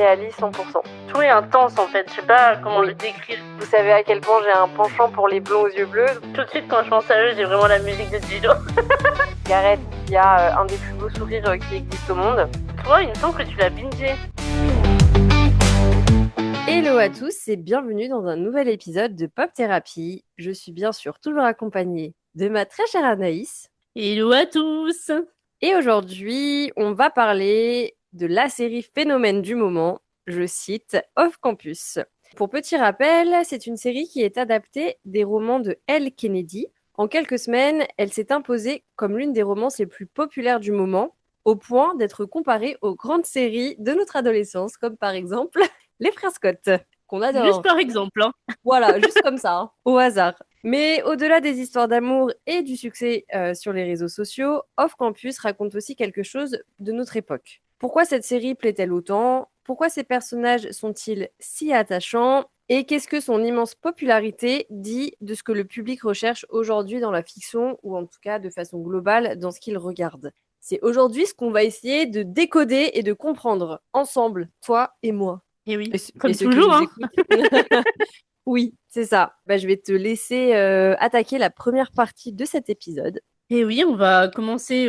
d'inéali 100%. Tout est intense en fait, je sais pas comment le décrire. Vous savez à quel point j'ai un penchant pour les blonds aux yeux bleus. Tout de suite quand je pense à eux, j'ai vraiment la musique de Gillo. Gareth, il y a un des plus beaux sourires qui existe au monde. Toi, il me semble que tu l'as bingé. Hello à tous et bienvenue dans un nouvel épisode de Pop Thérapie. Je suis bien sûr toujours accompagnée de ma très chère Anaïs. Hello à tous. Et aujourd'hui, on va parler de la série phénomène du moment, je cite, Off Campus. Pour petit rappel, c'est une série qui est adaptée des romans de Elle Kennedy. En quelques semaines, elle s'est imposée comme l'une des romances les plus populaires du moment, au point d'être comparée aux grandes séries de notre adolescence, comme par exemple Les Frères Scott, qu'on adore. Juste par exemple. Voilà, juste comme ça, au hasard. Mais au-delà des histoires d'amour et du succès sur les réseaux sociaux, Off Campus raconte aussi quelque chose de notre époque. Pourquoi cette série plaît-elle autant ? Pourquoi ces personnages sont-ils si attachants ? Et qu'est-ce que son immense popularité dit de ce que le public recherche aujourd'hui dans la fiction, ou en tout cas de façon globale dans ce qu'il regarde ? C'est aujourd'hui ce qu'on va essayer de décoder et de comprendre ensemble, toi et moi. Et oui, comme toujours. Oui, c'est ça. Je vais te laisser attaquer la première partie de cet épisode. Et oui, on va commencer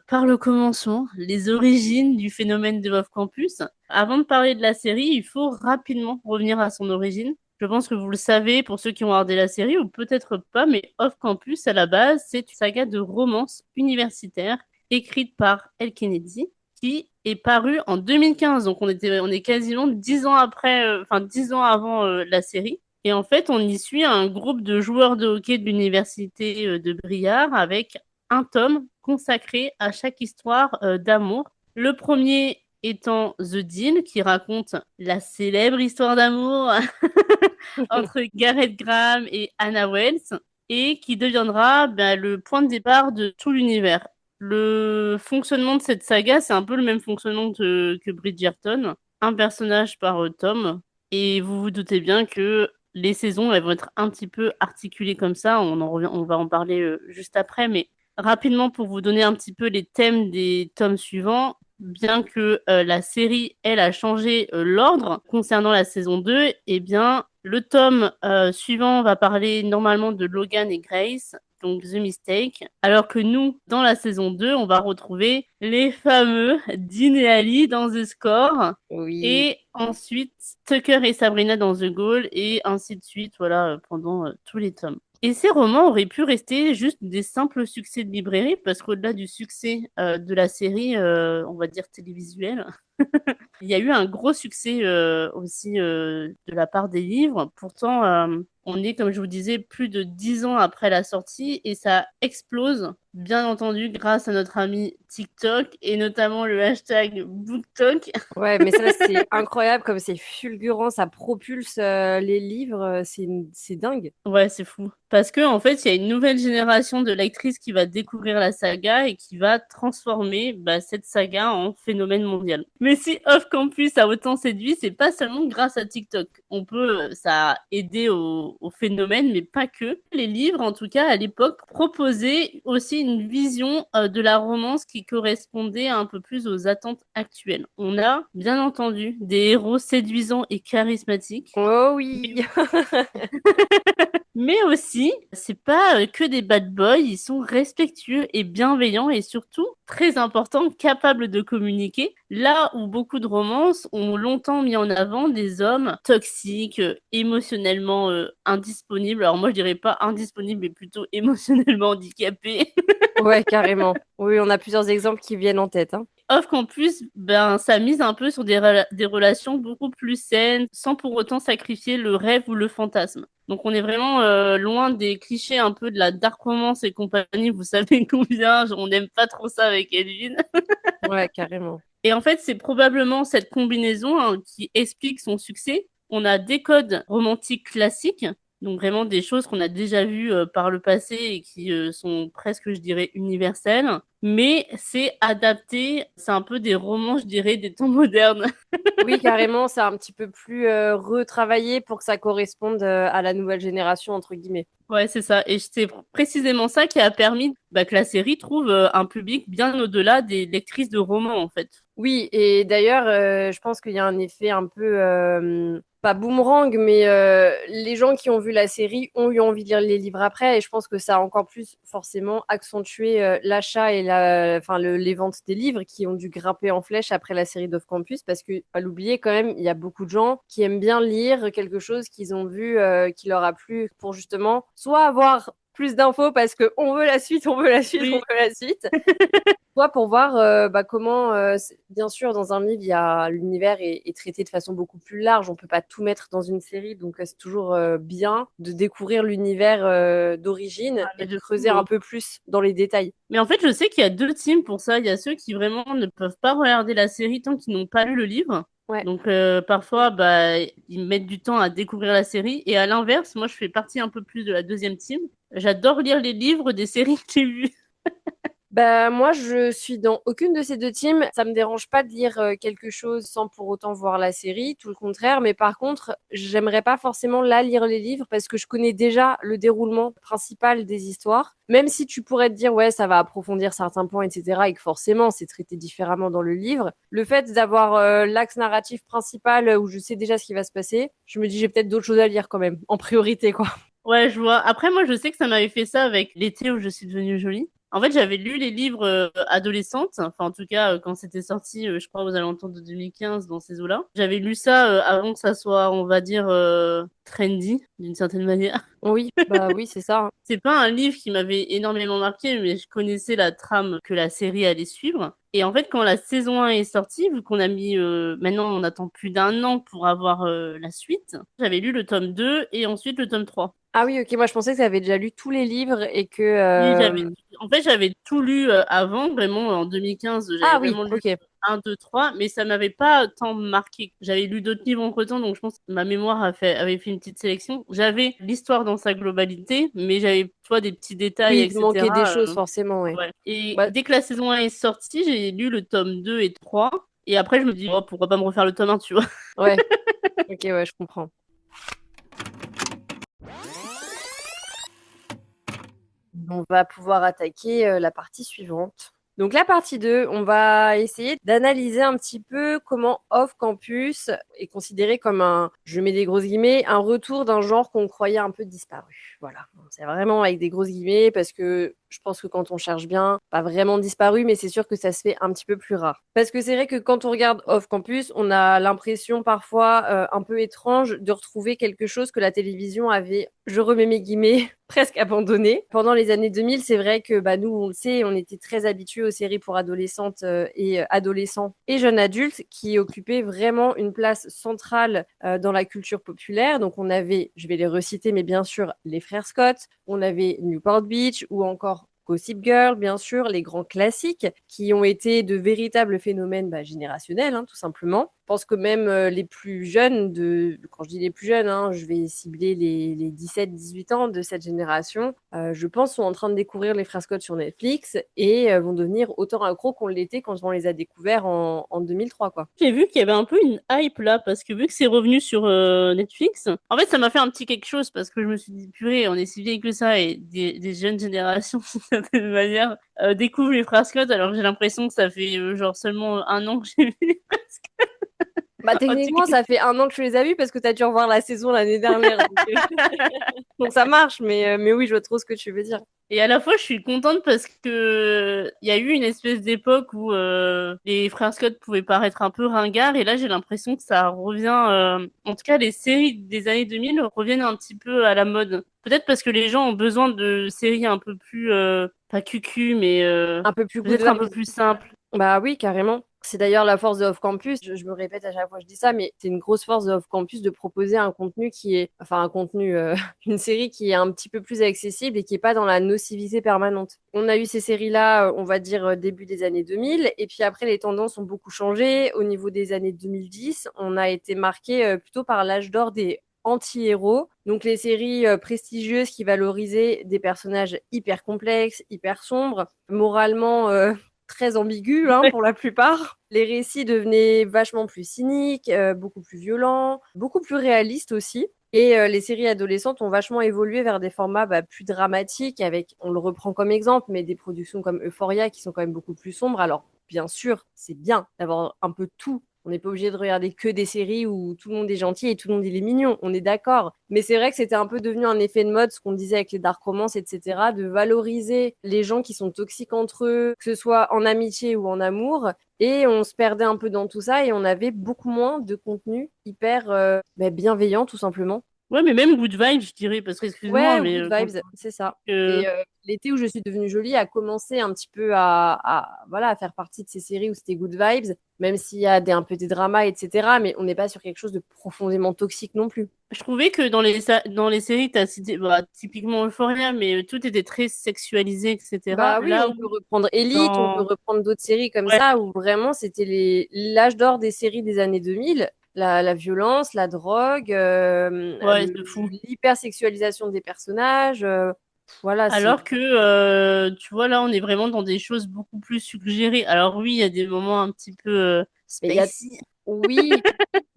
par le commencement, les origines du phénomène de Off Campus. Avant de parler de la série, il faut rapidement revenir à son origine. Je pense que vous le savez pour ceux qui ont regardé la série, ou peut-être pas, mais Off Campus, à la base, c'est une saga de romance universitaire écrite par Elle Kennedy, qui est parue en 2015. Donc on est quasiment 10 ans après, 10 ans avant la série. Et en fait, on y suit un groupe de joueurs de hockey de l'université de Briare avec un tome consacré à chaque histoire d'amour. Le premier étant The Deal, qui raconte la célèbre histoire d'amour entre Gareth Graham et Anna Wells, et qui deviendra le point de départ de tout l'univers. Le fonctionnement de cette saga, c'est un peu le même fonctionnement que Bridgerton. Un personnage par tome, et vous vous doutez bien que les saisons, elles vont être un petit peu articulées comme ça. On va en parler juste après, mais rapidement pour vous donner un petit peu les thèmes des tomes suivants, bien que la série, elle, a changé l'ordre concernant la saison 2, eh bien, le tome suivant va parler normalement de Logan et Grace, donc The Mistake, alors que nous, dans la saison 2, on va retrouver les fameux Dean et Ali dans The Score, et ensuite Tucker et Sabrina dans The Goal, et ainsi de suite, voilà, pendant tous les tomes. Et ces romans auraient pu rester juste des simples succès de librairie, parce qu'au-delà du succès de la série, on va dire télévisuelle, il y a eu un gros succès aussi de la part des livres. Pourtant, on est, comme je vous disais, plus de 10 ans après la sortie, et ça explose, bien entendu, grâce à notre ami TikTok, et notamment le hashtag BookTok. Ouais, mais ça, c'est incroyable, comme c'est fulgurant, ça propulse les livres, c'est dingue. Ouais, c'est fou. Parce que en fait, il y a une nouvelle génération de lectrices qui va découvrir la saga et qui va transformer cette saga en phénomène mondial. Mais si Off Campus a autant séduit, c'est pas seulement grâce à TikTok. Ça a aidé au phénomène, mais pas que. Les livres, en tout cas, à l'époque, proposaient aussi une vision de la romance qui correspondait un peu plus aux attentes actuelles. On a, bien entendu, des héros séduisants et charismatiques. Oh oui. Mais aussi, c'est pas que des bad boys, ils sont respectueux et bienveillants, et surtout, très important, capables de communiquer. Là où beaucoup de romances ont longtemps mis en avant des hommes toxiques, émotionnellement indisponibles. Alors moi, je dirais pas indisponibles, mais plutôt émotionnellement handicapés. Ouais, carrément. Oui, on a plusieurs exemples qui viennent en tête. Off Campus, ça mise un peu sur des relations beaucoup plus saines, sans pour autant sacrifier le rêve ou le fantasme. Donc on est vraiment loin des clichés un peu de la dark romance et compagnie. Vous savez combien on n'aime pas trop ça avec Edwin. Ouais, carrément. Et en fait, c'est probablement cette combinaison qui explique son succès. On a des codes romantiques classiques, donc vraiment des choses qu'on a déjà vues par le passé et qui sont presque, je dirais, universelles. Mais c'est adapté, c'est un peu des romans, je dirais, des temps modernes. Oui, carrément, c'est un petit peu plus retravaillé pour que ça corresponde à la nouvelle génération, entre guillemets. Ouais, c'est ça. Et c'est précisément ça qui a permis que la série trouve un public bien au-delà des lectrices de romans, en fait. Oui, et d'ailleurs, je pense qu'il y a un effet un peu, pas boomerang, mais les gens qui ont vu la série ont eu envie de lire les livres après, et je pense que ça a encore plus forcément accentué l'achat et enfin, les ventes des livres qui ont dû grimper en flèche après la série d'Off Campus, parce que, pas l'oublier quand même, il y a beaucoup de gens qui aiment bien lire quelque chose qu'ils ont vu, qui leur a plu, pour justement soit avoir plus d'infos parce que on veut la suite, on veut la suite, on Oui. veut la suite, toi, pour voir comment, bien sûr, dans un livre, l'univers est traité de façon beaucoup plus large. On peut pas tout mettre dans une série, donc c'est toujours bien de découvrir l'univers d'origine Ah, et mais de de creuser fou, un hein. peu plus dans les détails. Mais en fait, je sais qu'il y a deux teams pour ça. Il y a ceux qui vraiment ne peuvent pas regarder la série tant qu'ils n'ont pas lu le livre. Ouais. Donc parfois, bah, ils mettent du temps à découvrir la série. Et à l'inverse, moi, je fais partie un peu plus de la deuxième team. J'adore lire les livres des séries que j'ai vues. Bah, moi, je suis dans aucune de ces deux teams. Ça me dérange pas de lire quelque chose sans pour autant voir la série, tout le contraire. Mais par contre, j'aimerais pas forcément là lire les livres parce que je connais déjà le déroulement principal des histoires. Même si tu pourrais te dire, ouais, ça va approfondir certains points, etc., et que forcément, c'est traité différemment dans le livre. Le fait d'avoir l'axe narratif principal où je sais déjà ce qui va se passer, je me dis, j'ai peut-être d'autres choses à lire quand même, en priorité, quoi. Ouais, je vois. Après, moi, je sais que ça m'avait fait ça avec L'été où je suis devenue jolie. En fait, j'avais lu les livres adolescentes, enfin en tout cas quand c'était sorti, je crois aux alentours de 2015 dans ces eaux-là. J'avais lu ça avant que ça soit, on va dire, trendy d'une certaine manière. Oui, bah oui, c'est ça, hein. C'est pas un livre qui m'avait énormément marqué, mais je connaissais la trame que la série allait suivre. Et en fait, quand la saison 1 est sortie, vu qu'on a mis, maintenant on attend plus d'un an pour avoir la suite, j'avais lu le tome 2 et ensuite le tome 3. Ah oui, ok, moi je pensais que tu avais déjà lu tous les livres et que... Oui, en fait, j'avais tout lu avant, vraiment en 2015, j'avais Ah oui, vraiment lu ok. 1, 2, 3, mais ça m'avait pas tant marqué. J'avais lu d'autres livres entre-temps, donc je pense que ma mémoire avait fait une petite sélection. J'avais l'histoire dans sa globalité, mais j'avais, tu vois, des petits détails, Oui, il te manquait des etc. choses forcément, ouais. Ouais. Et Bah, dès que la saison 1 est sortie, j'ai lu le tome 2 et 3, et après je me dis, oh, pourquoi pas me refaire le tome 1, tu vois. ouais, ok, ouais, je comprends. On va pouvoir attaquer la partie suivante. Donc la partie 2, on va essayer d'analyser un petit peu comment Off Campus est considéré comme un, je mets des grosses guillemets, un retour d'un genre qu'on croyait un peu disparu. Voilà, c'est vraiment avec des grosses guillemets parce que je pense que quand on cherche bien, pas vraiment disparu, mais c'est sûr que ça se fait un petit peu plus rare. Parce que c'est vrai que quand on regarde Off Campus, on a l'impression parfois un peu étrange de retrouver quelque chose que la télévision avait, je remets mes guillemets, presque abandonné. Pendant les années 2000, c'est vrai que bah, nous, on le sait, on était très habitués aux séries pour adolescentes et adolescents et jeunes adultes qui occupaient vraiment une place centrale dans la culture populaire. Donc on avait, je vais les reciter, mais bien sûr, les frères Scott, on avait Newport Beach ou encore Gossip Girl, bien sûr, les grands classiques qui ont été de véritables phénomènes bah, générationnels, hein, tout simplement. Je pense que même les plus jeunes, quand je dis les plus jeunes, hein, je vais cibler les 17-18 ans de cette génération, je pense sont en train de découvrir les frères Scott sur Netflix et vont devenir autant accros qu'on l'était quand on les a découverts en 2003, quoi. J'ai vu qu'il y avait un peu une hype là, parce que vu que c'est revenu sur Netflix, en fait ça m'a fait un petit quelque chose, parce que je me suis dit, purée, on est si vieille que ça, et des jeunes générations, d'une certaine manière, découvrent les frères Scott, alors que j'ai l'impression que ça fait genre seulement un an que j'ai vu les frères Scott. Bah, En tout techniquement, cas, ça fait un an que tu les as vus parce que tu as dû revoir la saison l'année dernière. Donc, donc ça marche, mais oui, je vois trop ce que tu veux dire. et à la fois, je suis contente parce que il y a eu une espèce d'époque où les frères Scott pouvaient paraître un peu ringards, et là, j'ai l'impression que ça revient. En tout cas, les séries des années 2000 reviennent un petit peu à la mode. Peut-être parce que les gens ont besoin de séries un peu plus pas cucu, mais Un peu plus good peut-être un peu vibes. plus simples. Bah oui, carrément. C'est d'ailleurs la force de Off Campus. Je me répète à chaque fois que je dis ça, mais c'est une grosse force de Off Campus de proposer un contenu qui est, enfin un contenu, une série qui est un petit peu plus accessible et qui est pas dans la nocivité permanente. On a eu ces séries-là, on va dire début des années 2000, et puis après les tendances ont beaucoup changé. Au niveau des années 2010, on a été marqué plutôt par l'âge d'or des anti-héros. Donc les séries prestigieuses qui valorisaient des personnages hyper complexes, hyper sombres, moralement très ambigu hein, pour la plupart. Les récits devenaient vachement plus cyniques, beaucoup plus violents, beaucoup plus réalistes aussi. Et les séries adolescentes ont vachement évolué vers des formats bah, plus dramatiques, avec, on le reprend comme exemple, mais des productions comme Euphoria qui sont quand même beaucoup plus sombres. Alors, bien sûr, c'est bien d'avoir un peu de tout. On n'est pas obligé de regarder que des séries où tout le monde est gentil et tout le monde il est mignon. On est d'accord. Mais c'est vrai que c'était un peu devenu un effet de mode, ce qu'on disait avec les dark romances, etc., de valoriser les gens qui sont toxiques entre eux, que ce soit en amitié ou en amour. Et on se perdait un peu dans tout ça et on avait beaucoup moins de contenu hyper bienveillant, tout simplement. Ouais, mais même Good Vibes, je dirais, parce que, excuse-moi, Ouais, mais Good Vibes, c'est ça. euh, Et l'été où je suis devenue jolie a commencé un petit peu voilà, à faire partie de ces séries où c'était Good Vibes, même s'il y a un peu des dramas, etc. Mais on n'est pas sur quelque chose de profondément toxique non plus. je trouvais que dans les séries, t'as cité, bah, typiquement Euphoria, mais tout était très sexualisé, etc. Bah oui, Là on peut où, reprendre Elite, on peut dans... reprendre d'autres séries comme Ouais, ça, où vraiment c'était l'âge d'or des séries des années 2000. La violence, la drogue, ouais, de fou. l'hypersexualisation des personnages. Voilà, c'est. Alors que, tu vois, là, on est vraiment dans des choses beaucoup plus suggérées. Alors oui, il y a des moments un petit peu Mais il y a. spicy. Oui,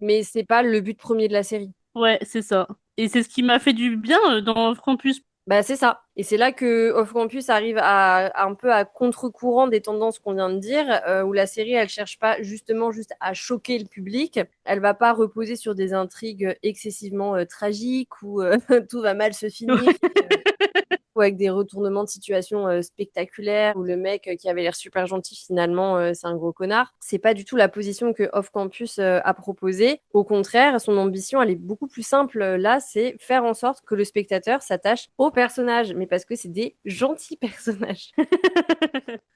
mais c'est pas le but premier de la série. Ouais, c'est ça. Et c'est ce qui m'a fait du bien dans Campus. Bah, c'est ça. Et c'est là que Off Campus arrive à un peu à contre-courant des tendances qu'on vient de dire, où la série, elle cherche pas justement juste à choquer le public. Elle va pas reposer sur des intrigues excessivement tragiques où tout va mal se finir. Ou avec des retournements de situation spectaculaires, où le mec qui avait l'air super gentil, finalement, c'est un gros connard. C'est pas du tout la position que Off Campus a proposée. Au contraire, son ambition, elle est beaucoup plus simple. Là, c'est faire en sorte que le spectateur s'attache aux personnages, mais parce que c'est des gentils personnages.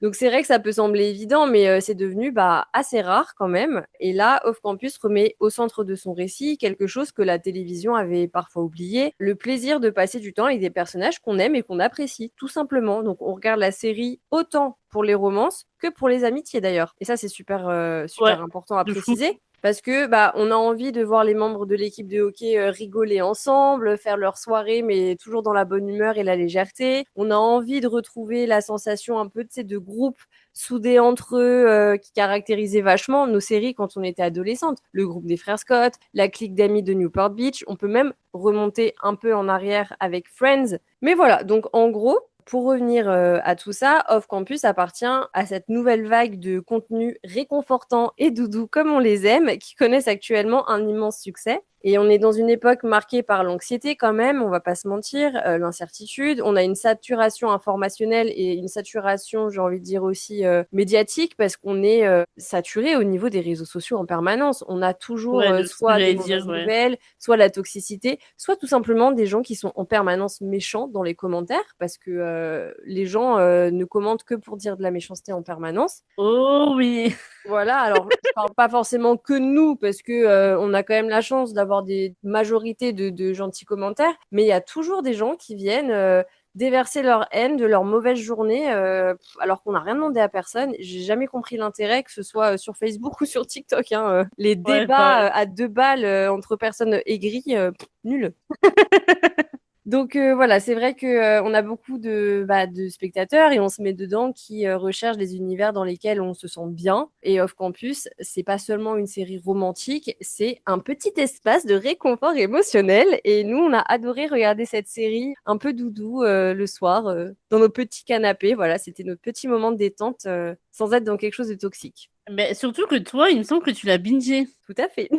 Donc c'est vrai que ça peut sembler évident, mais c'est devenu assez rare quand même. Et là, Off Campus remet au centre de son récit quelque chose que la télévision avait parfois oublié, le plaisir de passer du temps avec des personnages qu'on aime et qu'on apprécie, tout simplement. Donc on regarde la série autant pour les romances que pour les amitiés d'ailleurs. Et ça, c'est super, Ouais, super important à de fou. préciser. Parce que on a envie de voir les membres de l'équipe de hockey rigoler ensemble, faire leur soirée, mais toujours dans la bonne humeur et la légèreté. On a envie de retrouver la sensation un peu de groupe soudés entre eux qui caractérisait vachement nos séries quand on était adolescente. Le groupe des frères Scott, la clique d'amis de Newport Beach. On peut même remonter un peu en arrière avec Friends. Mais voilà, donc en gros, pour revenir à tout ça, Off Campus appartient à cette nouvelle vague de contenus réconfortants et doudous comme on les aime, qui connaissent actuellement un immense succès. Et on est dans une époque marquée par l'anxiété quand même, on va pas se mentir, l'incertitude. On a une saturation informationnelle et une saturation, j'ai envie de dire aussi médiatique, parce qu'on est saturé au niveau des réseaux sociaux en permanence. On a toujours Ouais, de ce que soit des j'allais dire, mauvaises ouais. nouvelles, soit la toxicité, soit tout simplement des gens qui sont en permanence méchants dans les commentaires, parce que les gens ne commentent que pour dire de la méchanceté en permanence. Oh oui. Voilà, alors je parle pas forcément que de nous, parce que on a quand même la chance d'avoir des majorités de gentils commentaires, mais il y a toujours des gens qui viennent déverser leur haine de leur mauvaise journée, alors qu'on n'a rien demandé à personne. J'ai jamais compris l'intérêt, que ce soit sur Facebook ou sur TikTok, hein, les Ouais, débats pareil. à deux balles entre personnes aigries, nul. Donc voilà, c'est vrai que on a beaucoup de spectateurs et on se met dedans qui recherchent des univers dans lesquels on se sent bien. Et Off Campus, c'est pas seulement une série romantique, c'est un petit espace de réconfort émotionnel. Et nous, on a adoré regarder cette série un peu doudou le soir dans nos petits canapés. Voilà, c'était notre petit moment de détente sans être dans quelque chose de toxique. Mais surtout que toi, il me semble que tu l'as bingé. Tout à fait.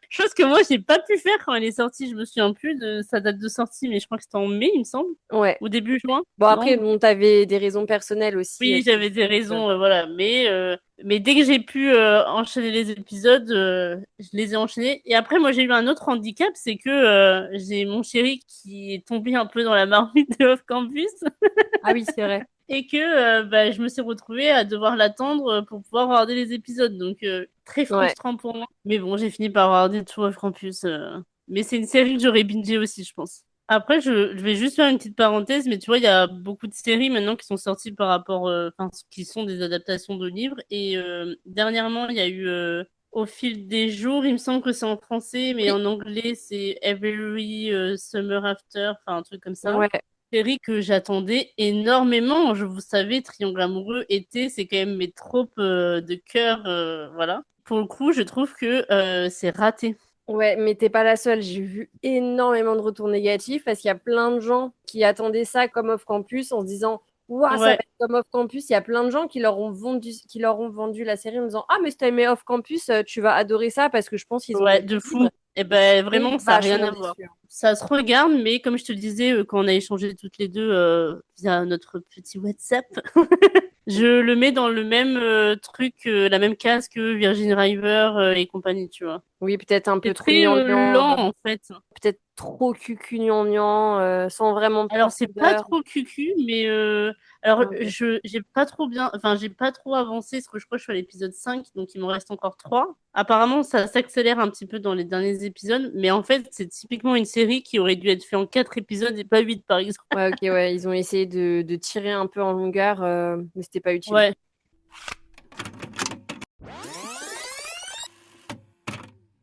Chose que moi, j'ai pas pu faire quand elle est sortie. Je me souviens plus de sa date de sortie, mais je crois que c'était en mai, il me semble. Ouais. Ou début juin. Bon après, Non? bon, t'avais des raisons personnelles aussi Oui, qui j'avais des font que. raisons, voilà. Mais dès que j'ai pu enchaîner les épisodes, je les ai enchaînés. Et après, moi, j'ai eu un autre handicap, c'est que j'ai mon chéri qui est tombé un peu dans la marmite de Off Campus Ah oui, c'est vrai. et que je me suis retrouvée à devoir l'attendre pour pouvoir regarder les épisodes. Donc, très Ouais. frustrant pour moi. Mais bon, j'ai fini par regarder tout Off Campus. Mais c'est une série que j'aurais bingé aussi, je pense. Après, je vais juste faire une petite parenthèse, mais tu vois, il y a beaucoup de séries maintenant qui sont sorties par rapport, enfin, qui sont des adaptations de livres. Et dernièrement, il y a eu Au fil des jours, il me semble que c'est en français, mais Oui. en anglais, c'est Every Summer After, enfin, un truc comme ça. Ouais. Série que j'attendais énormément. Je vous savais, Triangle amoureux, été, c'est quand même mes tropes de cœur, voilà. Pour le coup, je trouve que c'est raté. Ouais, mais t'es pas la seule. J'ai vu énormément de retours négatifs parce qu'il y a plein de gens qui attendaient ça comme Off Campus en se disant ouah, ça va Ouais, être comme Off Campus. Il y a plein de gens qui leur ont vendu la série en disant, ah, mais si t'as aimé Off Campus, tu vas adorer ça parce que je pense qu'ils ont lu ouais, le de livre. fou. Et ben Et vraiment, ça n'a rien vachement à voir. déçu. Ça se regarde, mais comme je te le disais, quand on a échangé toutes les deux via notre petit WhatsApp, je le mets dans le même truc, la même case que Virgin River et compagnie, tu vois. Oui, peut-être un C'est peu trop très gnangnan, lent en fait. peut-être trop cucu-gnangnan, sans vraiment Alors c'est pas profondeur. trop cucu, mais alors Ok. j'ai pas trop bien, enfin j'ai pas trop avancé, parce que je crois que je suis à l'épisode 5, donc il m'en reste encore 3. Apparemment ça s'accélère un petit peu dans les derniers épisodes, mais en fait c'est typiquement une série qui aurait dû être faite en 4 épisodes et pas 8 par exemple. Ouais, ok, ouais, ils ont essayé de tirer un peu en longueur, mais c'était pas utile. Ouais.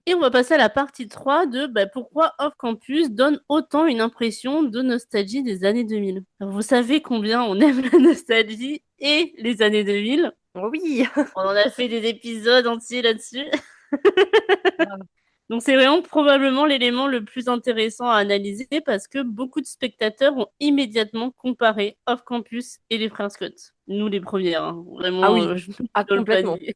Et on va passer à la partie 3 de pourquoi Off Campus donne autant une impression de nostalgie des années 2000. Alors, vous savez combien on aime la nostalgie et les années 2000. Oh oui! On en a fait des épisodes entiers là-dessus. Donc c'est vraiment probablement l'élément le plus intéressant à analyser parce que beaucoup de spectateurs ont immédiatement comparé Off Campus et les frères Scott. Nous les premières, hein. Ah Vraiment, oui, je me mets ah dans le complètement. panier.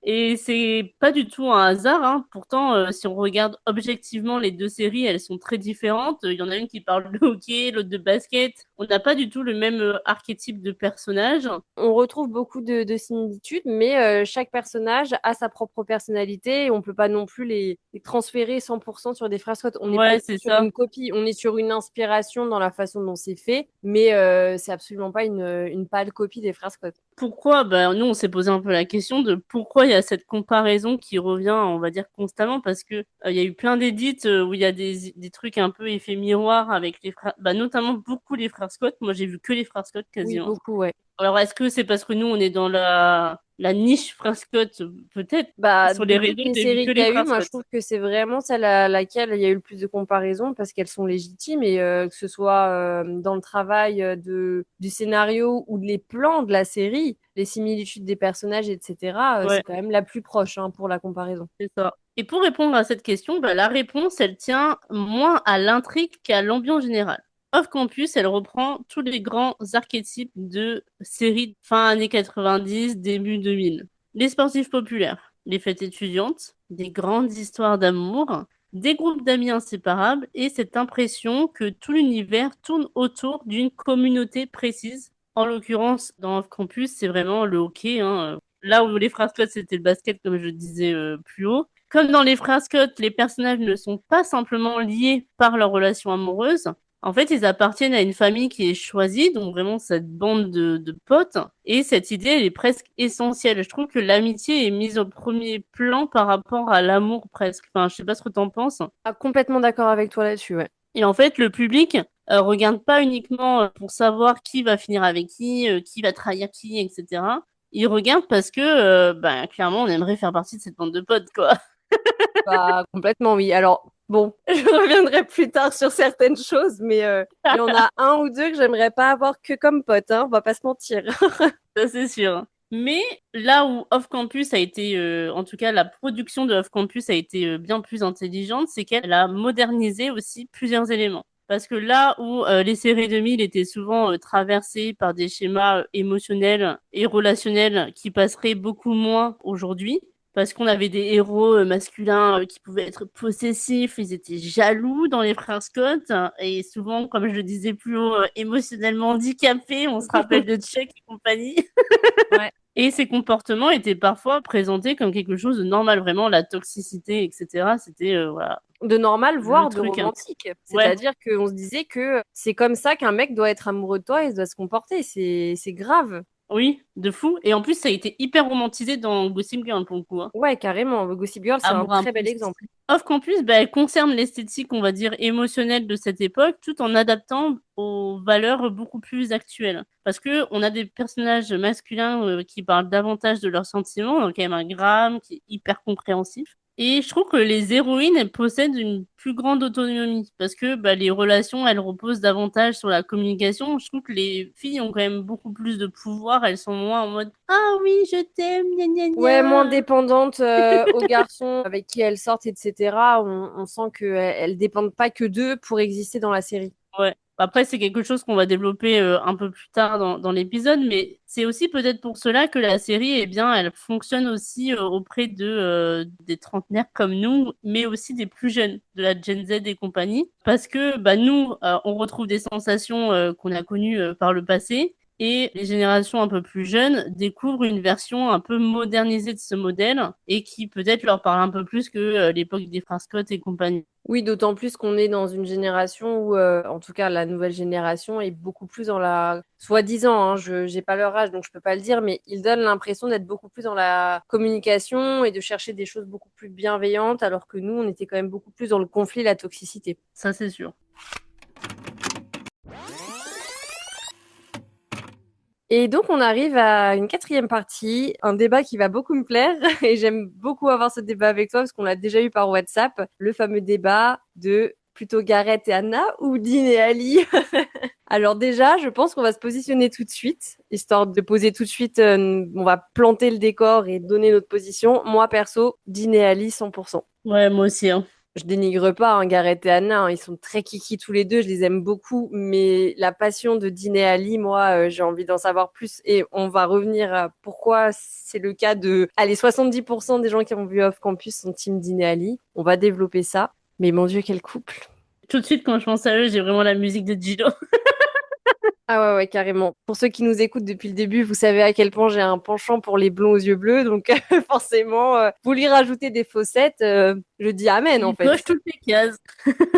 Et c'est pas du tout un hasard, hein. Pourtant, si on regarde objectivement les deux séries, elles sont très différentes. Il y en a une qui parle de hockey, l'autre de basket. On n'a pas du tout le même archétype de personnage. On retrouve beaucoup de similitudes, mais chaque personnage a sa propre personnalité et on peut pas non plus les transférer 100% sur des frères Scott. On n'est pas Ouais, du tout c'est sur ça. une copie, on est sur une inspiration dans la façon dont c'est fait, mais c'est absolument pas une pâle copie des frères Scott. Pourquoi? Nous, on s'est posé un peu la question de pourquoi il y a cette comparaison qui revient, on va dire, constamment, parce que il y a eu plein d'édits où il y a des trucs un peu effet miroir avec les frères, notamment beaucoup les frères Scott. Moi, j'ai vu que les frères Scott Oui, quasiment. beaucoup, ouais. Alors, est-ce que c'est parce que nous, on est dans la niche frères Scott? Peut-être. Bah, Sur les de toutes réseaux, les j'ai vu séries que qu'il y les a eu, frères moi je Scott. trouve que c'est vraiment celle à laquelle il y a eu le plus de comparaisons parce qu'elles sont légitimes et que ce soit dans le travail du scénario ou les plans de la série, les similitudes des personnages, etc., c'est Ouais, quand même la plus proche pour la comparaison. c'est ça. Et pour répondre à cette question, la réponse, elle tient moins à l'intrigue qu'à l'ambiance générale. Off Campus, elle reprend tous les grands archétypes de séries fin années 90, début 2000. Les sportifs populaires, les fêtes étudiantes, des grandes histoires d'amour, des groupes d'amis inséparables et cette impression que tout l'univers tourne autour d'une communauté précise. En l'occurrence, dans Off Campus, c'est vraiment le hockey, hein. Là où les frères Scott, c'était le basket, comme je le disais plus haut. Comme dans les frères Scott, les personnages ne sont pas simplement liés par leur relation amoureuse. En fait, ils appartiennent à une famille qui est choisie, donc vraiment cette bande de potes. Et cette idée, elle est presque essentielle. Je trouve que l'amitié est mise au premier plan par rapport à l'amour presque. Enfin, je sais pas ce que t'en penses. Ah, complètement d'accord avec toi là-dessus, ouais. Et en fait, le public regarde pas uniquement pour savoir qui va finir avec qui va trahir qui, etc. Il regarde parce que, clairement, on aimerait faire partie de cette bande de potes, quoi. Bah, complètement, oui. Alors, bon, je reviendrai plus tard sur certaines choses, mais il y en a un ou deux que j'aimerais pas avoir que comme pote, hein, on va pas se mentir. Ça, c'est sûr. Mais là où Off Campus a été, en tout cas, la production de Off Campus a été bien plus intelligente, c'est qu'elle a modernisé aussi plusieurs éléments. Parce que là où les séries 2000 étaient souvent traversées par des schémas émotionnels et relationnels qui passeraient beaucoup moins aujourd'hui, parce qu'on avait des héros masculins qui pouvaient être possessifs, ils étaient jaloux dans les frères Scott, et souvent, comme je le disais plus haut, émotionnellement handicapés, on se rappelle de Chuck et compagnie. Ouais. Et ces comportements étaient parfois présentés comme quelque chose de normal, vraiment la toxicité, etc. C'était voilà, De normal, le voire de truc. Hein. romantique. Ouais, C'est-à-dire qu'on se disait que c'est comme ça qu'un mec doit être amoureux de toi et doit se comporter. C'est grave. oui, de fou. Et en plus, ça a été hyper romantisé dans Gossip Girl pour le coup. Hein. Ouais, carrément. Gossip Girl, c'est un Amour très bel impossible. exemple. Off Campus, elle concerne l'esthétique, on va dire, émotionnelle de cette époque, tout en adaptant aux valeurs beaucoup plus actuelles. Parce que on a des personnages masculins qui parlent davantage de leurs sentiments, donc quand même un Graham qui est hyper compréhensif. Et je trouve que les héroïnes, elles possèdent une plus grande autonomie parce que les relations, elles reposent davantage sur la communication. Je trouve que les filles ont quand même beaucoup plus de pouvoir. Elles sont moins en mode «Ah oui, je t'aime, gna gna Ouais, moins gna». dépendante aux garçons avec qui elles sortent, etc. On sent qu'elles dépendent pas que d'eux pour exister dans la série. Ouais. Après, c'est quelque chose qu'on va développer un peu plus tard dans l'épisode, mais c'est aussi peut-être pour cela que la série, eh bien, elle fonctionne aussi auprès des trentenaires comme nous, mais aussi des plus jeunes, de la Gen Z et compagnie, parce que bah, nous, on retrouve des sensations qu'on a connues par le passé, et les générations un peu plus jeunes découvrent une version un peu modernisée de ce modèle, et qui peut-être leur parle un peu plus que l'époque des frères Scott et compagnie. Oui, d'autant plus qu'on est dans une génération où, en tout cas, la nouvelle génération est beaucoup plus dans la, soi-disant, hein, je j'ai pas leur âge, donc je peux pas le dire, mais ils donnent l'impression d'être beaucoup plus dans la communication et de chercher des choses beaucoup plus bienveillantes, alors que nous, on était quand même beaucoup plus dans le conflit, la toxicité. Ça, c'est sûr. Et donc, on arrive à une quatrième partie, un débat qui va beaucoup me plaire, et j'aime beaucoup avoir ce débat avec toi parce qu'on l'a déjà eu par WhatsApp, le fameux débat de plutôt Gareth et Anna ou Dean et Ali. Alors déjà, je pense qu'on va se positionner tout de suite, histoire de poser tout de suite, on va planter le décor et donner notre position. Moi, perso, Dean et Ali, 100%. Ouais, moi aussi, hein. Je dénigre pas hein, Gareth et Anna, hein, ils sont très kiki tous les deux, je les aime beaucoup, mais la passion de Dean et Ali, moi, j'ai envie d'en savoir plus et on va revenir à pourquoi c'est le cas de, allez, 70% des gens qui ont vu Off Campus sont team Dean et Ali. On va développer ça, mais mon Dieu, quel couple! Tout de suite, quand je pense à eux, j'ai vraiment la musique de Gilo. Ah ouais, ouais, carrément. Pour ceux qui nous écoutent depuis le début, vous savez à quel point j'ai un penchant pour les blonds aux yeux bleus, donc forcément, vous lui rajoutez des faussettes, je dis amen en Il fait. coche toutes les cases.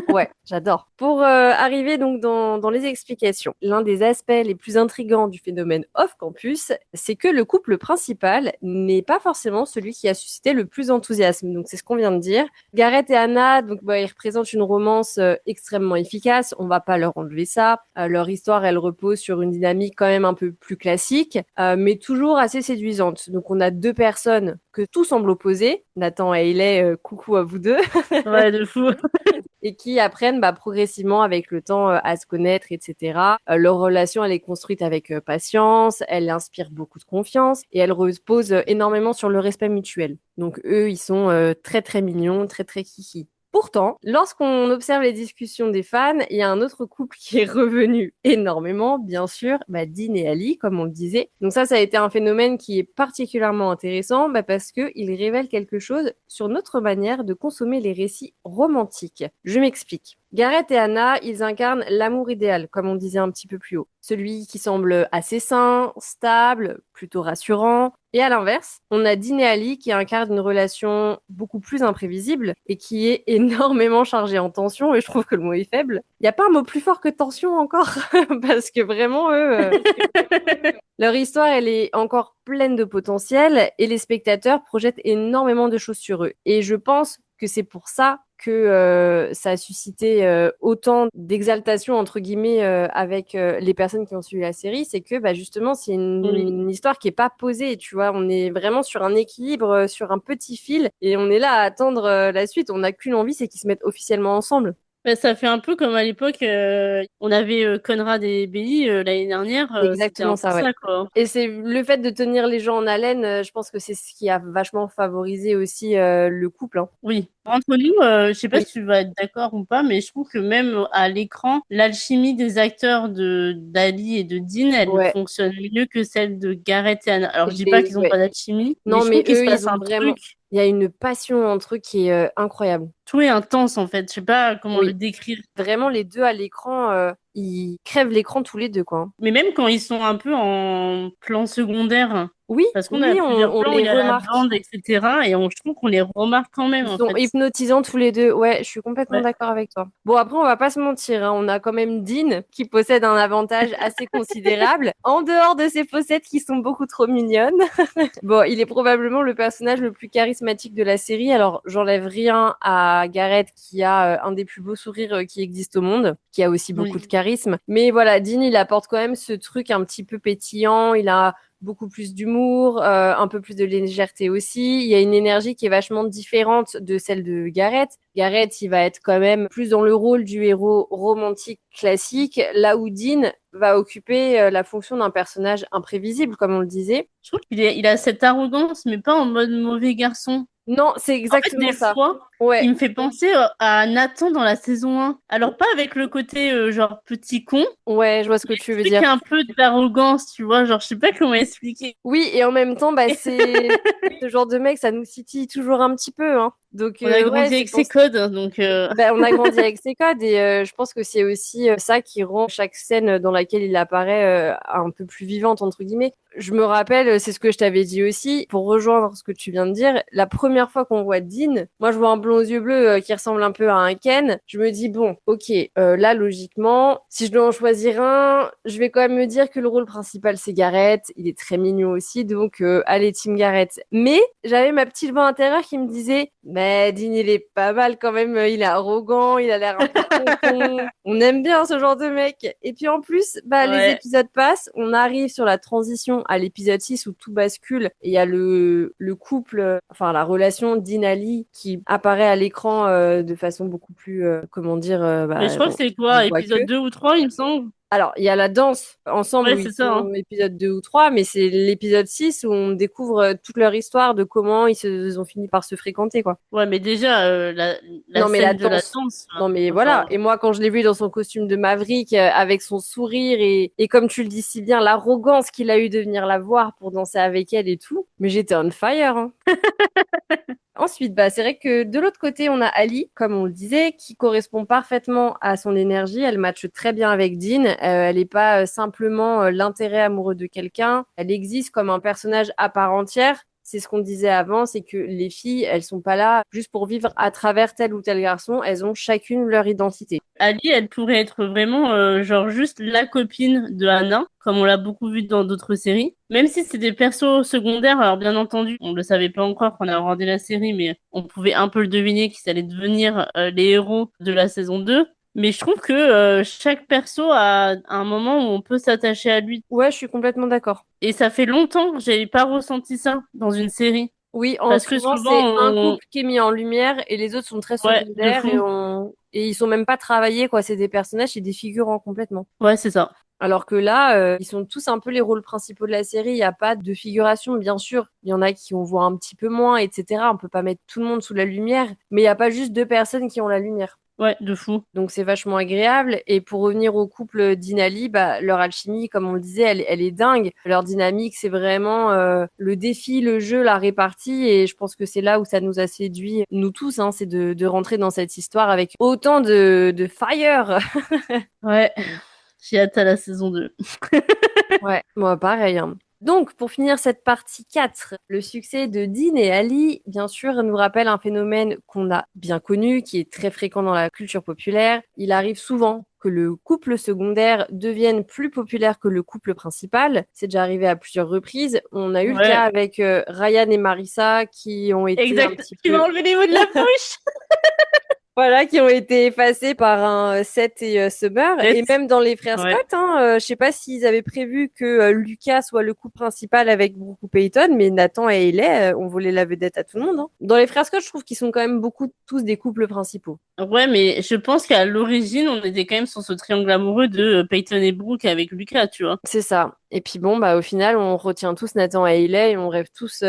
Ouais, j'adore. Pour arriver donc dans les explications, l'un des aspects les plus intrigants du phénomène off-campus, c'est que le couple principal n'est pas forcément celui qui a suscité le plus d'enthousiasme. Donc c'est ce qu'on vient de dire. Gareth et Anna, donc bah, ils représentent une romance extrêmement efficace. On va pas leur enlever ça. Leur histoire, elle repose sur une dynamique quand même un peu plus classique, mais toujours assez séduisante. Donc on a deux personnes que tout semble opposer. Nathan et Hayley, coucou à vous deux. Ouais, de fou. Et qui apprennent bah, progressivement avec le temps à se connaître, etc. Leur relation, elle est construite avec patience, elle inspire beaucoup de confiance et elle repose énormément sur le respect mutuel. Donc eux, ils sont très très mignons, très très kiki. Pourtant, lorsqu'on observe les discussions des fans, il y a un autre couple qui est revenu énormément, bien sûr, bah, Dean et Ali, comme on le disait. Donc ça a été un phénomène qui est particulièrement intéressant bah, parce qu'il révèle quelque chose sur notre manière de consommer les récits romantiques. Je m'explique. Gareth et Anna, ils incarnent l'amour idéal, comme on disait un petit peu plus haut. Celui qui semble assez sain, stable, plutôt rassurant. Et à l'inverse, on a Dean et Ali qui incarnent une relation beaucoup plus imprévisible et qui est énormément chargée en tension. Et je trouve que le mot est faible. Il n'y a pas un mot plus fort que tension encore parce que vraiment, eux, leur histoire, elle est encore pleine de potentiel et les spectateurs projettent énormément de choses sur eux. Et je pense que c'est pour ça que ça a suscité autant d'exaltation entre guillemets avec les personnes qui ont suivi la série, c'est que bah, justement c'est Oui. une histoire qui est pas posée, tu vois, on est vraiment sur un équilibre, sur un petit fil et on est là à attendre la suite. On n'a qu'une envie, c'est qu'ils se mettent officiellement ensemble. Bah, ça fait un peu comme à l'époque, on avait Conrad et Belly l'année dernière, C'est c'était un exactement peu ça, ouais. ça, quoi. Et c'est le fait de tenir les gens en haleine, je pense que c'est ce qui a vachement favorisé aussi le couple, hein. Oui. Entre nous, je sais pas Oui, si tu vas être d'accord ou pas, mais je trouve que même à l'écran, l'alchimie des acteurs de d'Ali et de Dean, elle ouais. fonctionne mieux que celle de Gareth et Anna. Alors, je dis pas qu'ils ont Ouais. pas d'alchimie, mais Non, je trouve mais qu'il se eux, passe ils ont un vraiment. truc. Il y a une passion entre eux qui est incroyable. Tout est intense, en fait. Je sais pas comment le Oui. décrire. Vraiment, les deux à l'écran, ils crèvent l'écran tous les deux, quoi, hein. Mais même quand ils sont un peu en plan secondaire, Oui, parce qu'on a oui, plusieurs on plans où les il y a la remarque. bande, etc. Et je trouve qu'on les remarque quand même, Ils en sont fait. hypnotisants tous les deux. Ouais, je suis complètement Ouais. d'accord avec toi. Bon, après, on va pas se mentir, hein, on a quand même Dean qui possède un avantage assez considérable, en dehors de ses faussettes qui sont beaucoup trop mignonnes. Bon, il est probablement le personnage le plus charismatique de la série. Alors, j'enlève rien à Gareth qui a un des plus beaux sourires qui existent au monde, qui a aussi beaucoup de Oui. charisme. Mais voilà, Dean, il apporte quand même ce truc un petit peu pétillant. Il a beaucoup plus d'humour, un peu plus de légèreté aussi. Il y a une énergie qui est vachement différente de celle de Gareth. Gareth, il va être quand même plus dans le rôle du héros romantique classique, là où Dean va occuper la fonction d'un personnage imprévisible, comme on le disait. Je trouve il a cette arrogance, mais pas en mode mauvais garçon. Non, c'est En fait, exactement des ça. fois, Ouais, Il me fait penser à Nathan dans la saison 1. Alors pas avec le côté genre petit con, ouais, je vois ce que tu veux truc dire. un peu d'arrogance, tu vois, genre je sais pas comment expliquer. Oui, et en même temps, bah, c'est ce genre de mec, ça nous titille toujours un petit peu, hein. Donc, On a ouais, grandi c'est avec pour ses codes, donc ben, on a grandi avec ses codes et je pense que c'est aussi ça qui rend chaque scène dans laquelle il apparaît un peu plus vivante, entre guillemets. Je me rappelle, c'est ce que je t'avais dit aussi, pour rejoindre ce que tu viens de dire, la première fois qu'on voit Dean, moi je vois un blond aux yeux bleus qui ressemble un peu à un Ken, je me dis, bon, ok, là logiquement, si je dois en choisir un, je vais quand même me dire que le rôle principal c'est Garrett, il est très mignon aussi, donc allez Team Garrett. Mais j'avais ma petite voix intérieure qui me disait, mais Dean il est pas mal quand même, il est arrogant, il a l'air un peu con. On aime bien ce genre de mec. Et puis en plus, bah les ouais. épisodes passent, on arrive sur la transition à l'épisode 6 où tout bascule et il y a le couple, enfin la relation Dean-Ali qui apparaît à l'écran de façon beaucoup plus, comment dire, Mais je bah, crois que c'est on quoi, voit que. épisode 2 ou 3, il me semble. Alors, il y a la danse ensemble Ouais, où c'est ils ça, hein. sont épisode 2 ou 3, mais c'est l'épisode 6 où on découvre toute leur histoire de comment ils ont fini par se fréquenter, quoi. Ouais, mais déjà, la Non, mais la scène de la danse. danse, Non, mais voilà. enfin, Et moi, quand je l'ai vu dans son costume de Maverick, avec son sourire et comme tu le dis si bien, l'arrogance qu'il a eu de venir la voir pour danser avec elle et tout, mais j'étais on fire, hein. Ensuite, bah, c'est vrai que de l'autre côté, on a Ali, comme on le disait, qui correspond parfaitement à son énergie. Elle matche très bien avec Dean. Elle n'est pas simplement l'intérêt amoureux de quelqu'un. Elle existe comme un personnage à part entière. C'est ce qu'on disait avant, c'est que les filles, elles sont pas là juste pour vivre à travers tel ou tel garçon. Elles ont chacune leur identité. Ali, elle pourrait être vraiment genre juste la copine de Hannah, comme on l'a beaucoup vu dans d'autres séries. Même si c'est des persos secondaires, alors bien entendu, on le savait pas encore quand on a regardé la série, mais on pouvait un peu le deviner qu'ils allaient devenir les héros de la saison 2. Mais je trouve que chaque perso a un moment où on peut s'attacher à lui. Ouais, je suis complètement d'accord. Et ça fait longtemps que j'avais pas ressenti ça dans une série. Oui, en Parce que souvent, souvent, c'est un couple qui est mis en lumière et les autres sont très ouais, de secondaires fou. et ils sont même pas travaillés, quoi. C'est des personnages, c'est des figurants complètement. Ouais, c'est ça. Alors que là, ils sont tous un peu les rôles principaux de la série. Il n'y a pas de figuration, bien sûr. Il y en a qui on voit un petit peu moins, etc. On peut pas mettre tout le monde sous la lumière, mais il n'y a pas juste deux personnes qui ont la lumière. Ouais, de fou. Donc c'est vachement agréable. Et pour revenir au couple d'Inali, bah, leur alchimie, comme on le disait, elle est dingue. Leur dynamique, c'est vraiment le défi, le jeu, la répartie. Et je pense que c'est là où ça nous a séduit, nous tous, hein, c'est de rentrer dans cette histoire avec autant de fire. Ouais, j'ai hâte à la saison 2. Ouais, moi pareil, hein. Donc, pour finir cette partie 4, le succès de Dean et Ali, bien sûr, nous rappelle un phénomène qu'on a bien connu, qui est très fréquent dans la culture populaire. Il arrive souvent que le couple secondaire devienne plus populaire que le couple principal. C'est déjà arrivé à plusieurs reprises. On a eu le cas Ouais, avec Ryan et Marissa qui ont été un exact. petit Tu m'as peu enlevé les mots de la bouche. voilà, qui ont été effacés par un Seth et Summer. Et Peut-être. même dans les frères Ouais. Scott, hein, je sais pas s'ils avaient prévu que Lucas soit le couple principal avec Brooke Payton, mais Nathan et Hailey ont volé la vedette à tout le monde, hein. Dans les frères Scott, je trouve qu'ils sont quand même beaucoup tous des couples principaux. Ouais, mais je pense qu'à l'origine, on était quand même sur ce triangle amoureux de Peyton et Brooke avec Lucas, tu vois. C'est ça. Et puis bon, bah au final, on retient tous Nathan et Hailey et on rêve tous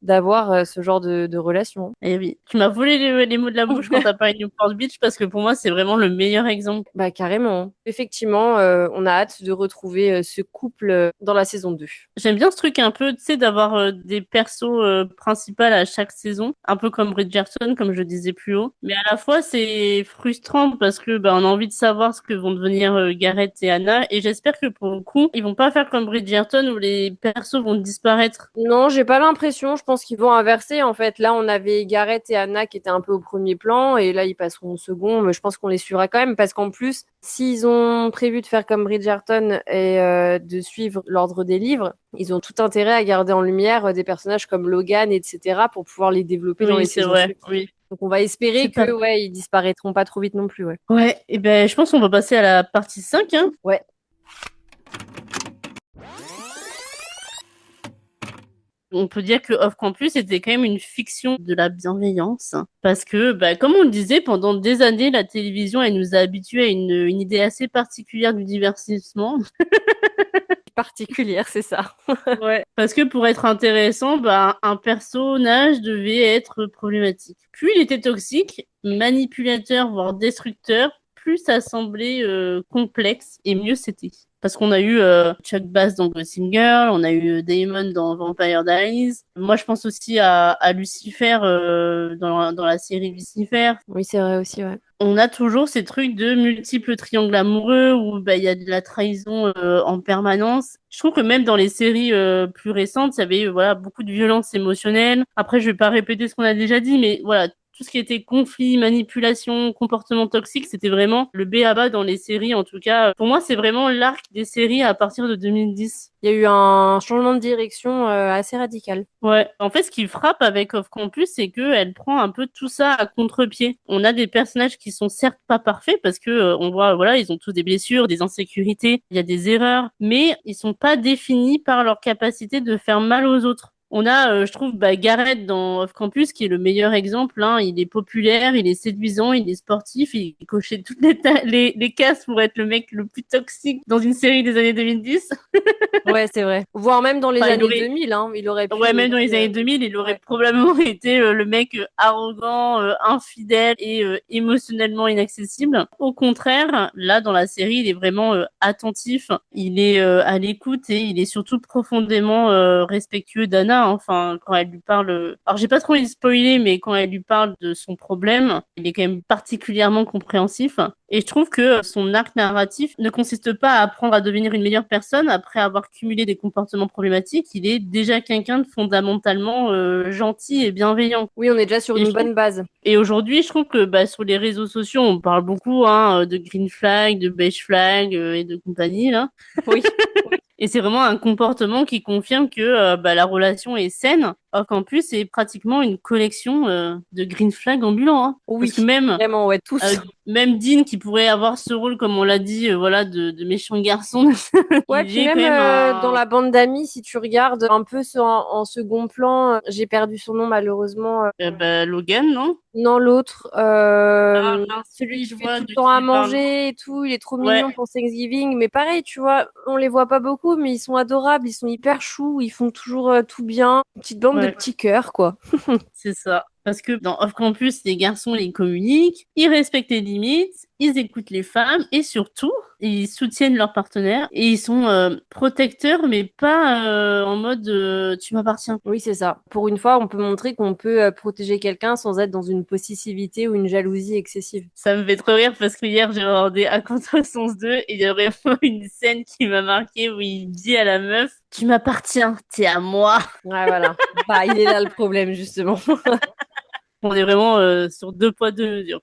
d'avoir ce genre de relation. Et oui, tu m'as volé les mots de la bouche quand t'as parlé de Newport Beach parce que pour moi, c'est vraiment le meilleur exemple. Bah carrément. Effectivement, on a hâte de retrouver ce couple dans la saison 2. J'aime bien ce truc un peu, tu sais, d'avoir des persos principaux à chaque saison, un peu comme Bridgerton, comme je disais plus haut. Mais à la fois, c'est frustrant parce que bah, on a envie de savoir ce que vont devenir Gareth et Anna. Et j'espère que pour le coup, ils vont pas faire comme Bridgerton où les persos vont disparaître. Non, j'ai pas l'impression. Je pense qu'ils vont inverser. En fait, là, on avait Gareth et Anna qui étaient un peu au premier plan, et là, ils passeront au second. Mais je pense qu'on les suivra quand même, parce qu'en plus, s'ils ont prévu de faire comme Bridgerton et de suivre l'ordre des livres, ils ont tout intérêt à garder en lumière des personnages comme Logan, etc., pour pouvoir les développer dans Oui, les c'est saisons vrai, suivantes. oui. Donc, on va espérer C'est pas... que, ouais, ils disparaîtront pas trop vite non plus, ouais. Ouais, et ben je pense qu'on va passer à la partie 5, hein. Ouais. On peut dire que Off Campus était quand même une fiction de la bienveillance. Parce que, bah, comme on le disait, pendant des années, la télévision, elle nous a habitués à une idée assez particulière du divertissement. particulière, c'est ça. Ouais. Parce que pour être intéressant, bah, un personnage devait être problématique. Plus il était toxique, manipulateur, voire destructeur, plus ça semblait complexe et mieux c'était. Parce qu'on a eu Chuck Bass dans Gossip Girl, on a eu Damon dans Vampire Diaries. Moi, je pense aussi à Lucifer dans la série Lucifer. Oui, c'est vrai aussi, ouais. On a toujours ces trucs de multiples triangles amoureux où bah, il y a de la trahison en permanence. Je trouve que même dans les séries plus récentes, il y avait voilà, beaucoup de violence émotionnelle. Après, je vais pas répéter ce qu'on a déjà dit, mais voilà, tout ce qui était conflit, manipulation, comportement toxique, c'était vraiment le b.a-ba dans les séries. En tout cas, pour moi, c'est vraiment l'arc des séries à partir de 2010. Il y a eu un changement de direction assez radical. Ouais, en fait, ce qui frappe avec Off Campus, c'est que elle prend un peu tout ça à contre-pied. On a des personnages qui sont certes pas parfaits parce que on voit, voilà, ils ont tous des blessures, des insécurités, il y a des erreurs, mais ils sont pas définis par leur capacité de faire mal aux autres. On a, je trouve, bah, Garrett dans Off Campus qui est le meilleur exemple. Hein. Il est populaire, il est séduisant, il est sportif, il cochait toutes les cases pour être le mec le plus toxique dans une série des années 2010. Ouais, c'est vrai. Voire même dans les Enfin, il années aurait, 2000, hein, il aurait pu Ouais, même dans aussi. les années 2000, il aurait Ouais. probablement été le mec arrogant, infidèle et émotionnellement inaccessible. Au contraire, là, dans la série, il est vraiment attentif, il est à l'écoute et il est surtout profondément respectueux d'Anna. Hein. Enfin, quand elle lui parle... Alors, j'ai pas trop envie de spoiler, mais quand elle lui parle de son problème, il est quand même particulièrement compréhensif. Et je trouve que son arc narratif ne consiste pas à apprendre à devenir une meilleure personne après avoir cumulé des comportements problématiques. Il est déjà quelqu'un de fondamentalement gentil et bienveillant. Oui, on est déjà sur Et, une je trouve- bonne base. et aujourd'hui, je trouve que bah, sur les réseaux sociaux, on parle beaucoup de green flag, de beige flag et de compagnie là. Oui. Et c'est vraiment un comportement qui confirme que bah, la relation est saine. Or qu'en plus, c'est pratiquement une collection de green flag ambulants. Hein. Parce que Oui, même vraiment, ouais, euh, tous. même Dean qui pourrait avoir ce rôle, comme on l'a dit, voilà, de méchant garçon, Ouais, il puis est quand même même dans un... la bande d'amis, si tu regardes un peu en second plan, j'ai perdu son nom malheureusement. bah, Logan, non? Non, l'autre, Ah mince, celui oui, qui je fait vois tout le de temps qui à tu parles. manger et tout, il est trop Ouais, mignon pour Thanksgiving. Mais pareil, tu vois, on les voit pas beaucoup, mais ils sont adorables, ils sont hyper choux, ils font toujours tout bien. Une petite bande de ouais. petits cœurs, quoi. C'est ça. Parce que dans Off Campus, les garçons, ils communiquent, ils respectent les limites, ils écoutent les femmes et surtout, ils soutiennent leurs partenaires et ils sont protecteurs, mais pas en mode tu m'appartiens. Oui, c'est ça. Pour une fois, on peut montrer qu'on peut protéger quelqu'un sans être dans une possessivité ou une jalousie excessive. Ça me fait trop rire parce que hier, j'ai regardé À Contresens 2 et il y a vraiment une scène qui m'a marqué où il dit à la meuf, tu m'appartiens, t'es à moi. Ouais, voilà. Bah, il est là le problème, justement. On est vraiment sur deux poids, deux mesures.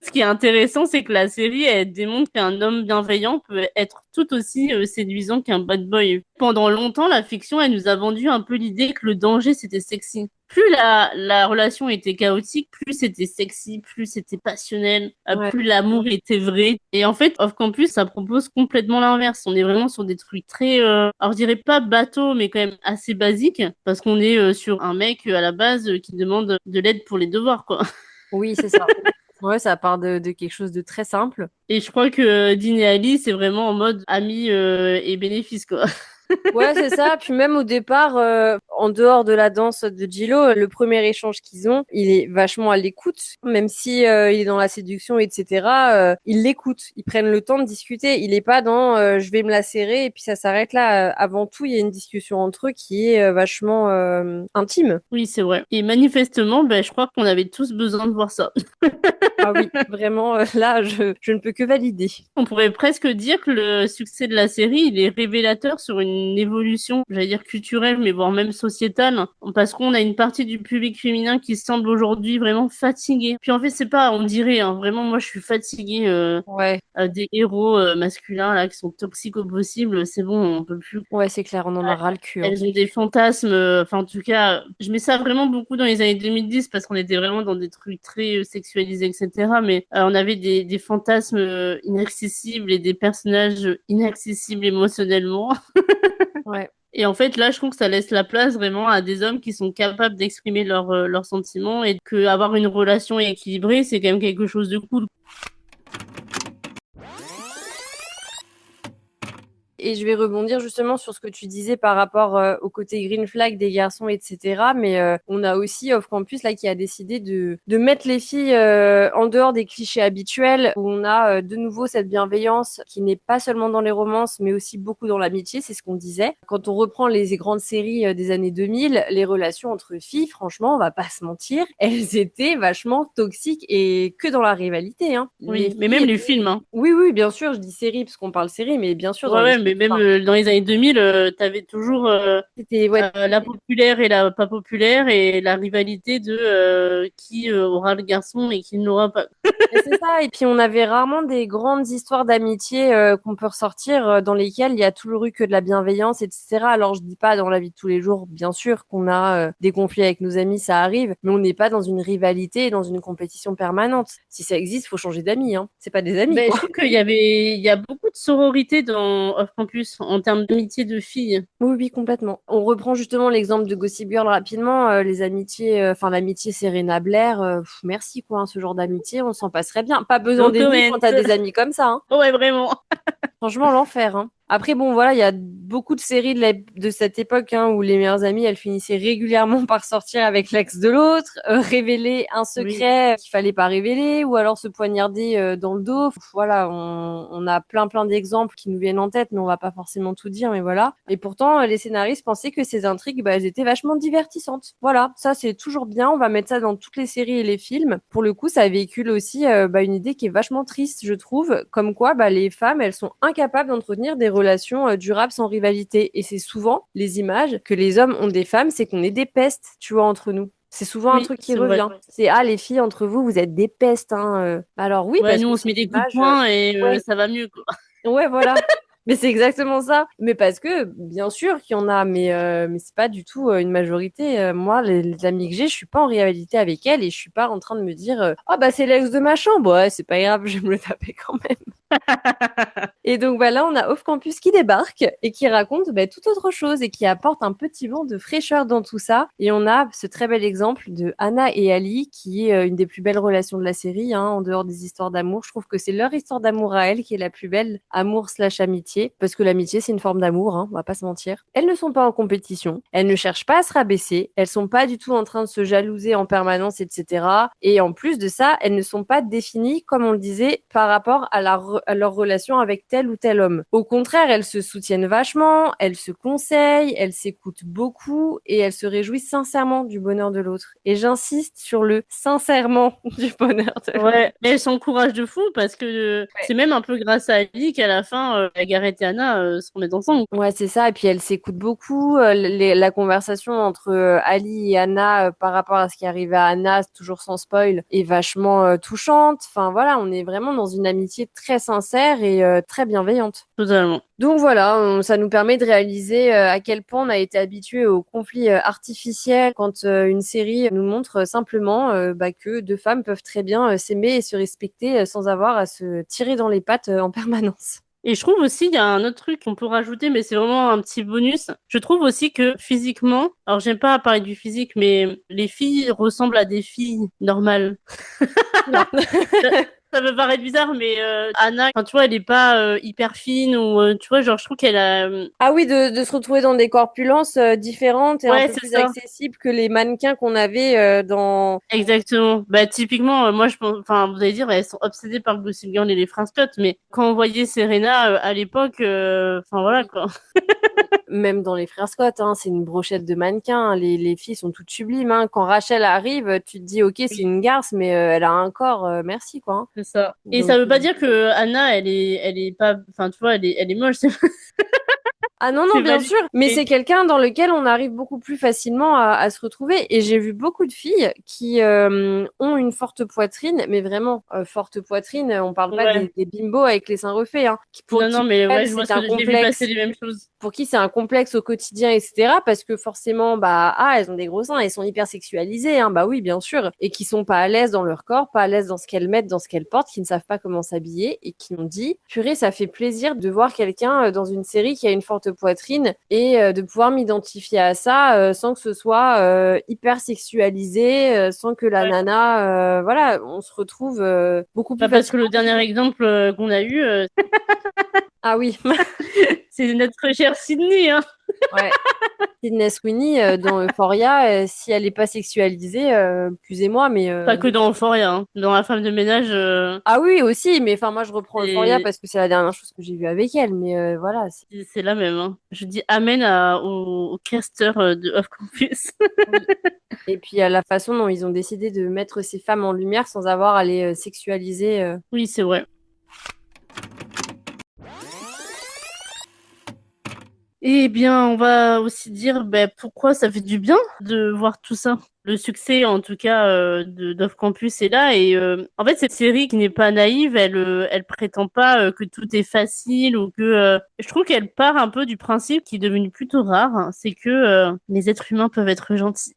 Ce qui est intéressant, c'est que la série, elle démontre qu'un homme bienveillant peut être tout aussi séduisant qu'un bad boy. Pendant longtemps, la fiction, elle nous a vendu un peu l'idée que le danger, c'était sexy. Plus la relation était chaotique, plus c'était sexy, plus c'était passionnel, Ouais. plus l'amour était vrai. Et en fait, Off Campus, ça propose complètement l'inverse. On est vraiment sur des trucs très, alors je dirais pas bateau, mais quand même assez basiques, parce qu'on est sur un mec à la base qui demande de l'aide pour les devoirs, quoi. Oui, c'est ça. Ouais, ça part de quelque chose de très simple. Et je crois que Dean et Ali, c'est vraiment en mode ami et bénéfice, quoi. Ouais, c'est ça. Puis même au départ, en dehors de la danse de Gillo, le premier échange qu'ils ont, il est vachement à l'écoute. Même si il est dans la séduction, etc., ils l'écoutent. Ils prennent le temps de discuter. Il est pas dans je vais me la serrer et puis ça s'arrête là. Avant tout, il y a une discussion entre eux qui est vachement intime. Oui, c'est vrai. Et manifestement, ben, je crois qu'on avait tous besoin de voir ça. Ah oui, vraiment, là, je ne peux que valider. On pourrait presque dire que le succès de la série, il est révélateur sur une évolution, j'allais dire culturelle, mais voire même sociétale, parce qu'on a une partie du public féminin qui semble aujourd'hui vraiment fatiguée. Puis en fait, c'est pas, on dirait, hein, vraiment, moi, je suis fatiguée Ouais, des héros masculins là qui sont toxiques au possible. C'est bon, on peut plus. ouais, c'est clair, on en a ras le cul, hein. Elles ont des fantasmes, enfin en tout cas, je mets ça vraiment beaucoup dans les années 2010 parce qu'on était vraiment dans des trucs très sexualisés, etc. Mais on avait des fantasmes inaccessibles et des personnages inaccessibles émotionnellement. Ouais. Et en fait, là, je trouve que ça laisse la place vraiment à des hommes qui sont capables d'exprimer leurs sentiments et que avoir une relation équilibrée, c'est quand même quelque chose de cool. Et je vais rebondir justement sur ce que tu disais par rapport au côté green flag des garçons, etc. Mais on a aussi Off Campus là qui a décidé de mettre les filles en dehors des clichés habituels, où on a de nouveau cette bienveillance qui n'est pas seulement dans les romances, mais aussi beaucoup dans l'amitié, c'est ce qu'on disait. Quand on reprend les grandes séries des années 2000, les relations entre filles, franchement, on va pas se mentir, elles étaient vachement toxiques et que dans la rivalité. Hein. Les Oui, mais filles même les étaient... films, hein. Oui, oui, bien sûr, je dis série parce qu'on parle série, mais bien sûr, dans Ouais, les ouais, films, mais même enfin, dans les années 2000, t'avais toujours c'était ouais, la populaire et la pas populaire et la rivalité de qui aura le garçon et qui ne l'aura pas. mais c'est ça. Et puis on avait rarement des grandes histoires d'amitié qu'on peut ressortir dans lesquelles il y a toujours eu que de la bienveillance, etc. Alors je dis pas dans la vie de tous les jours, bien sûr qu'on a des conflits avec nos amis, ça arrive, mais on n'est pas dans une rivalité et dans une compétition permanente. Si ça existe, faut changer d'amis, hein. C'est pas des amis, Ben, quoi. je trouve il y a beaucoup de sororité dans Off Campus en termes d'amitié de filles. Oui, oui, complètement. On reprend justement l'exemple de Gossip Girl rapidement. Les amitiés, enfin l'amitié Serena Blair, merci quoi, hein, ce genre d'amitié, on s'en passerait bien. Pas besoin No d'ennemis quand comment. t'as des amis comme ça, hein. Ouais, vraiment. Franchement, l'enfer, hein. Après, bon, voilà, il y a beaucoup de séries de cette époque hein, où les meilleures amies, elles finissaient régulièrement par sortir avec l'ex de l'autre, révéler un Oui. secret qu'il fallait pas révéler, ou alors se poignarder dans le dos. Voilà, on a plein d'exemples qui nous viennent en tête, mais on va pas forcément tout dire, mais voilà. Et pourtant, les scénaristes pensaient que ces intrigues, bah, elles étaient vachement divertissantes. Voilà, ça c'est toujours bien. On va mettre ça dans toutes les séries et les films. Pour le coup, ça véhicule aussi bah, une idée qui est vachement triste, je trouve, comme quoi bah, les femmes, elles sont incapables d'entretenir des relations durables sans rivalité. Et c'est souvent les images que les hommes ont des femmes, c'est qu'on est des pestes, tu vois, entre nous. C'est souvent un Oui, truc qui c'est vrai. revient. C'est ah les filles entre vous, vous êtes des pestes. Hein. Alors oui, Ouais, parce nous, que on se c'est met des coups de l'image. poing et Ouais, ça va mieux, quoi. ouais, voilà. Mais c'est exactement ça. Mais parce que, bien sûr qu'il y en a, mais c'est pas du tout une majorité. Moi, les amis que j'ai, je suis pas en rivalité avec elles et je suis pas en train de me dire, ah bah c'est l'ex de ma chambre. Ouais, c'est pas grave, je vais me le taper quand même. Et donc bah, là, on a Off Campus qui débarque et qui raconte bah, tout autre chose et qui apporte un petit vent de fraîcheur dans tout ça. Et on a ce très bel exemple de Anna et Ali, qui est une des plus belles relations de la série, hein, en dehors des histoires d'amour. Je trouve que c'est leur histoire d'amour à elles qui est la plus belle, amour slash amitié, parce que l'amitié, c'est une forme d'amour, hein, on va pas se mentir. Elles ne sont pas en compétition, elles ne cherchent pas à se rabaisser, elles sont pas du tout en train de se jalouser en permanence, etc. Et en plus de ça, elles ne sont pas définies, comme on le disait, par rapport à, à leur relation avec tel ou tel homme. Au contraire, elles se soutiennent vachement, elles se conseillent, elles s'écoutent beaucoup et elles se réjouissent sincèrement du bonheur de l'autre. Et j'insiste sur le sincèrement du bonheur de l'autre. Ouais, mais elles s'encouragent de fou parce que c'est même un peu grâce à Ali qu'à la fin, Gareth et Anna se remettent ensemble. Ouais, c'est ça. Et puis elle s'écoute beaucoup. La conversation entre Ali et Anna par rapport à ce qui arrive à Anna, toujours sans spoil, est vachement touchante. Enfin voilà, on est vraiment dans une amitié très sincère et très bienveillante. Totalement. Donc voilà, ça nous permet de réaliser à quel point on a été habitué aux conflits artificiels quand une série nous montre simplement bah, que deux femmes peuvent très bien s'aimer et se respecter sans avoir à se tirer dans les pattes en permanence. Et je trouve aussi, il y a un autre truc qu'on peut rajouter, mais c'est vraiment un petit bonus. Je trouve aussi que physiquement, alors j'aime pas parler du physique, mais les filles ressemblent à des filles normales. Oula. Ça peut paraître bizarre, mais Anna, enfin, tu vois, elle est pas hyper fine ou tu vois, genre je trouve qu'elle a, Ah oui, de se retrouver dans des corpulences différentes et un ouais, peu c'est plus ça. accessibles que les mannequins qu'on avait dans... Exactement. Bah typiquement, moi je pense, enfin vous allez dire, elles sont obsédées par Gossip Girl et les Frères Scott, mais quand on voyait Serena à l'époque, enfin voilà Oui. quoi. Même dans les frères Scott, hein, c'est une brochette de mannequins. Les filles sont toutes sublimes. Hein. Quand Rachel arrive, tu te dis, ok, c'est Oui, une garce, mais elle a un corps, merci quoi. Hein. c'est ça. Et ça Donc, veut pas dire que Anna, elle est pas, enfin tu vois, elle est moche, ah non, non, c'est bien valide. sûr, mais Et c'est quelqu'un dans lequel on arrive beaucoup plus facilement à se retrouver. Et j'ai vu beaucoup de filles qui ont une forte poitrine, mais vraiment forte poitrine. On parle pas ouais, des bimbos avec les seins refaits, hein, non qui non, pour mais ouais, elles je vois c'est ce un que j'ai vu passer complexe les mêmes choses. pour qui c'est un complexe au quotidien, etc. Parce que forcément, bah, ah, elles ont des gros seins, elles sont hyper sexualisées, hein, bah oui, bien sûr, et qui sont pas à l'aise dans leur corps, pas à l'aise dans ce qu'elles mettent, dans ce qu'elles portent, qui ne savent pas comment s'habiller et qui ont dit, purée, ça fait plaisir de voir quelqu'un dans une série qui a une forte poitrine et de pouvoir m'identifier à ça sans que ce soit hyper sexualisé, sans que la Ouais. nana, voilà, on se retrouve beaucoup plus Bah parce que facilement. le dernier exemple qu'on a eu, Ah oui, C'est notre cher Sydney, hein. ouais. Sydney Sweeney dans Euphoria, si elle est pas sexualisée, excusez-moi, mais Pas que dans Euphoria, hein. Dans La femme de ménage, ah oui aussi, mais enfin moi je reprends Euphoria c'est parce que c'est la dernière chose que j'ai vue avec elle, mais voilà. c'est la même, hein. Je dis amen au caster de Off Campus. Oui. Et puis la façon dont ils ont décidé de mettre ces femmes en lumière sans avoir à les sexualiser. Oui, c'est vrai. Eh bien, on va aussi dire ben, pourquoi ça fait du bien de voir tout ça. Le succès, en tout cas, de d'Off Campus est là. Et en fait, cette série qui n'est pas naïve, elle prétend pas que tout est facile ou que... je trouve qu'elle part un peu du principe qui est devenu plutôt rare, hein, c'est que les êtres humains peuvent être gentils.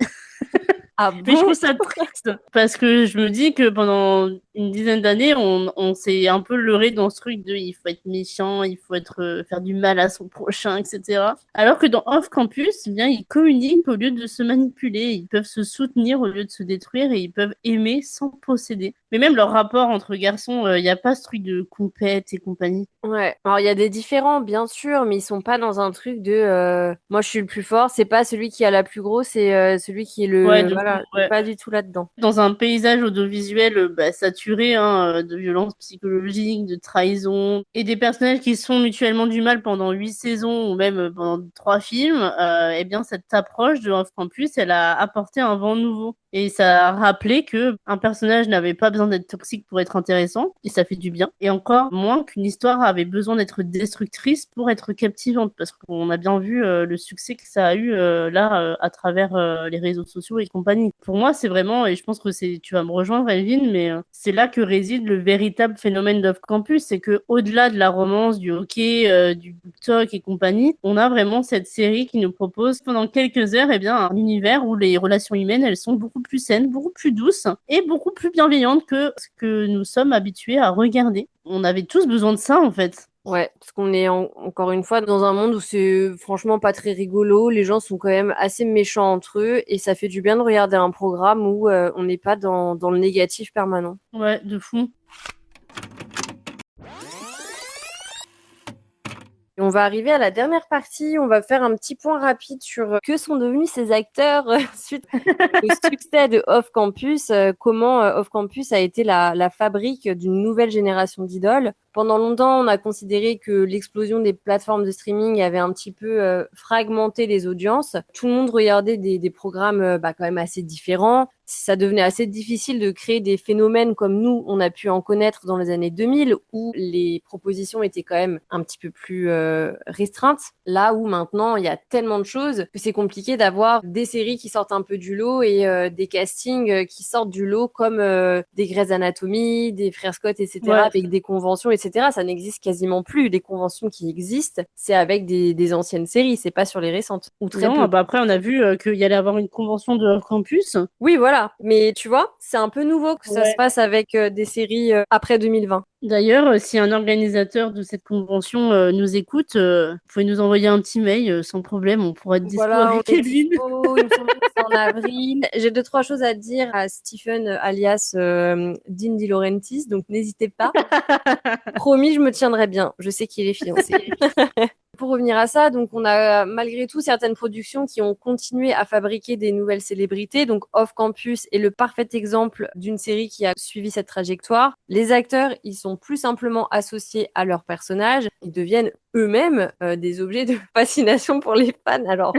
Ah Mais je bon? trouve ça triste parce que je me dis que pendant une dizaine d'années, on s'est un peu leurré dans ce truc de il faut être méchant, il faut être faire du mal à son prochain, etc. Alors que dans Off Campus, eh bien ils communiquent au lieu de se manipuler, ils peuvent se soutenir au lieu de se détruire et ils peuvent aimer sans posséder. Mais même leur rapport entre garçons, il n'y a pas ce truc de compète et compagnie. Ouais. Alors il y a des différents, bien sûr, mais ils sont pas dans un truc de moi je suis le plus fort. C'est pas celui qui a la plus grosse, c'est celui qui est Ouais, le de fou, voilà. C'est ouais. pas du tout là-dedans. Dans un paysage audiovisuel bah, saturé de violences psychologiques, de trahison, et des personnages qui se font mutuellement du mal pendant 8 saisons ou même pendant 3 films, eh bien cette approche de Off Campus, elle a apporté un vent nouveau. Et ça a rappelé que un personnage n'avait pas besoin d'être toxique pour être intéressant, et ça fait du bien. Et encore moins qu'une histoire avait besoin d'être destructrice pour être captivante, parce qu'on a bien vu le succès que ça a eu là à travers les réseaux sociaux et compagnie. Pour moi, c'est vraiment, et je pense que tu vas me rejoindre, Elvin, mais c'est là que réside le véritable phénomène d'Off Campus, c'est que au-delà de la romance, du hockey, du book talk et compagnie, on a vraiment cette série qui nous propose pendant quelques heures, eh bien, un univers où les relations humaines, elles sont beaucoup plus saines, beaucoup plus douces et beaucoup plus bienveillantes que ce que nous sommes habitués à regarder. On avait tous besoin de ça, en fait. Ouais, parce qu'on est encore une fois dans un monde où c'est franchement pas très rigolo. Les gens sont quand même assez méchants entre eux et ça fait du bien de regarder un programme où on n'est pas dans le négatif permanent. Ouais, de fou. Et on va arriver à la dernière partie. On va faire un petit point rapide sur que sont devenus ces acteurs suite au succès de Off Campus. Comment Off Campus a été la fabrique d'une nouvelle génération d'idoles. Pendant longtemps, on a considéré que l'explosion des plateformes de streaming avait un petit peu fragmenté les audiences. Tout le monde regardait des programmes quand même assez différents. Ça devenait assez difficile de créer des phénomènes comme nous, on a pu en connaître dans les années 2000, où les propositions étaient quand même un petit peu plus restreintes. Là où maintenant, il y a tellement de choses que c'est compliqué d'avoir des séries qui sortent un peu du lot et des castings qui sortent du lot comme des Grey's Anatomy, des Frères Scott, etc., Ouais. avec des conventions, etc. Ça n'existe quasiment plus. Les conventions qui existent, c'est avec des anciennes séries, c'est pas sur les récentes, ou très Non, peu. bah après, on a vu qu'il y allait avoir une convention de Off Campus. Oui, voilà. Mais tu vois, c'est un peu nouveau que ça se Ouais. passe avec des séries après 2020. D'ailleurs, si un organisateur de cette convention nous écoute, vous pouvez nous envoyer un petit mail sans problème, on pourra être dispo Voilà, on avec est Kevin. dispo. Il me semble que c'est en avril. J'ai deux, trois choses à dire à Stephen, alias Dean De Laurentiis, donc n'hésitez pas. Promis, je me tiendrai bien. Je sais qu'il est fiancé. Pour revenir à ça, donc on a malgré tout certaines productions qui ont continué à fabriquer des nouvelles célébrités. Donc Off Campus est le parfait exemple d'une série qui a suivi cette trajectoire. Les acteurs, ils sont plus simplement associés à leurs personnages, ils deviennent eux-mêmes des objets de fascination pour les fans. Alors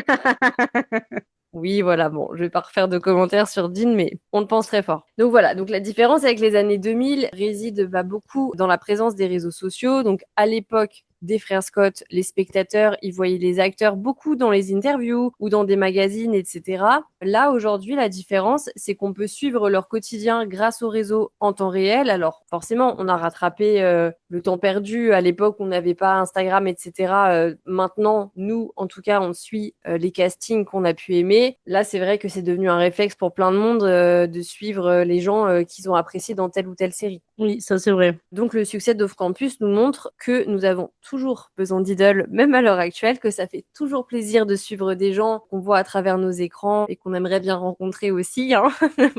oui, voilà, bon, je vais pas refaire de commentaires sur Dean, mais on le pense très fort. Donc voilà, donc la différence avec les années 2000 réside beaucoup dans la présence des réseaux sociaux. Donc à l'époque des frères Scott, les spectateurs, ils voyaient les acteurs beaucoup dans les interviews ou dans des magazines, etc. Là, aujourd'hui, la différence, c'est qu'on peut suivre leur quotidien grâce aux réseaux en temps réel. Alors forcément, on a rattrapé le temps perdu à l'époque où on n'avait pas Instagram, etc. Maintenant, nous, en tout cas, on suit les castings qu'on a pu aimer. Là, c'est vrai que c'est devenu un réflexe pour plein de monde de suivre les gens qu'ils ont appréciés dans telle ou telle série. Oui, ça c'est vrai. Donc, le succès d'Off Campus nous montre que nous avons toujours besoin d'idoles, même à l'heure actuelle, que ça fait toujours plaisir de suivre des gens qu'on voit à travers nos écrans et qu'on aimerait bien rencontrer aussi, hein.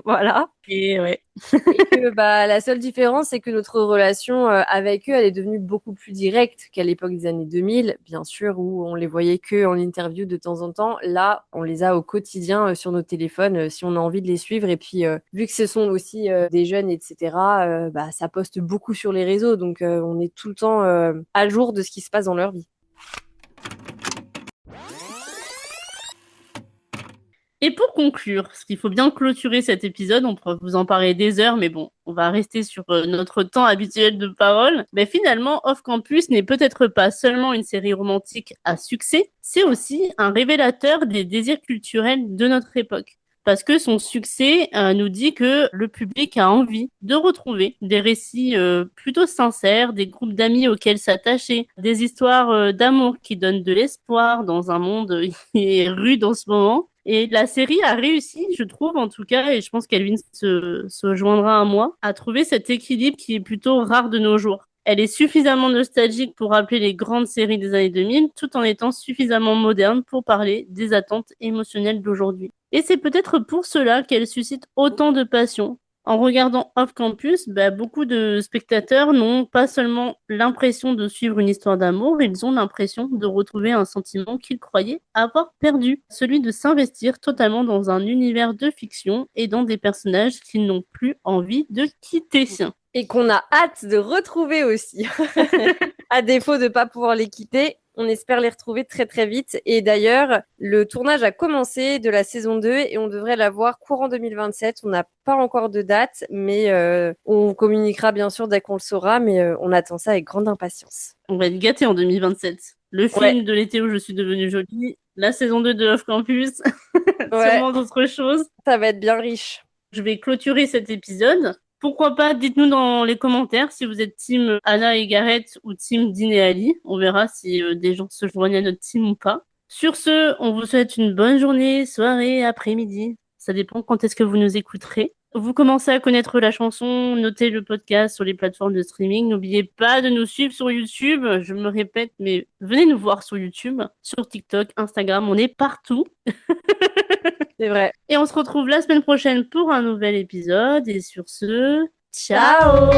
Voilà. Et ouais. Et que la seule différence, c'est que notre relation avec eux, elle est devenue beaucoup plus directe qu'à l'époque des années 2000, bien sûr, où on les voyait que en interview de temps en temps. Là, on les a au quotidien sur nos téléphones, si on a envie de les suivre. Et puis, vu que ce sont aussi des jeunes, etc., ça poste beaucoup sur les réseaux, donc on est tout le temps à jour de ce qui se passe dans leur vie. Et pour conclure, parce qu'il faut bien clôturer cet épisode, on pourrait vous en parler des heures, mais bon, on va rester sur notre temps habituel de parole. Mais finalement, Off Campus n'est peut-être pas seulement une série romantique à succès, c'est aussi un révélateur des désirs culturels de notre époque. Parce que son succès nous dit que le public a envie de retrouver des récits plutôt sincères, des groupes d'amis auxquels s'attacher, des histoires d'amour qui donnent de l'espoir dans un monde qui est rude en ce moment. Et la série a réussi, je trouve en tout cas, et je pense qu'Elvin se joindra à moi, à trouver cet équilibre qui est plutôt rare de nos jours. Elle est suffisamment nostalgique pour rappeler les grandes séries des années 2000, tout en étant suffisamment moderne pour parler des attentes émotionnelles d'aujourd'hui. Et c'est peut-être pour cela qu'elle suscite autant de passion. En regardant Off Campus, beaucoup de spectateurs n'ont pas seulement l'impression de suivre une histoire d'amour, ils ont l'impression de retrouver un sentiment qu'ils croyaient avoir perdu, celui de s'investir totalement dans un univers de fiction et dans des personnages qu'ils n'ont plus envie de quitter. Et qu'on a hâte de retrouver aussi. À défaut de ne pas pouvoir les quitter, on espère les retrouver très très vite. Et d'ailleurs, le tournage a commencé de la saison 2 et on devrait la voir courant 2027. On n'a pas encore de date, mais on communiquera bien sûr dès qu'on le saura, mais on attend ça avec grande impatience. On va être gâtés en 2027. Le film de l'été où je suis devenue jolie, la saison 2 de Off Campus, sûrement d'autres choses. Ça va être bien riche. Je vais clôturer cet épisode. Pourquoi pas, dites-nous dans les commentaires si vous êtes team Anna et Gareth ou team Dean et Ali. On verra si des gens se joignent à notre team ou pas. Sur ce, on vous souhaite une bonne journée, soirée, après-midi. Ça dépend quand est-ce que vous nous écouterez. Vous commencez à connaître la chanson, notez le podcast sur les plateformes de streaming. N'oubliez pas de nous suivre sur YouTube. Je me répète, mais venez nous voir sur YouTube, sur TikTok, Instagram, on est partout. C'est vrai. Et on se retrouve la semaine prochaine pour un nouvel épisode. Et sur ce, ciao!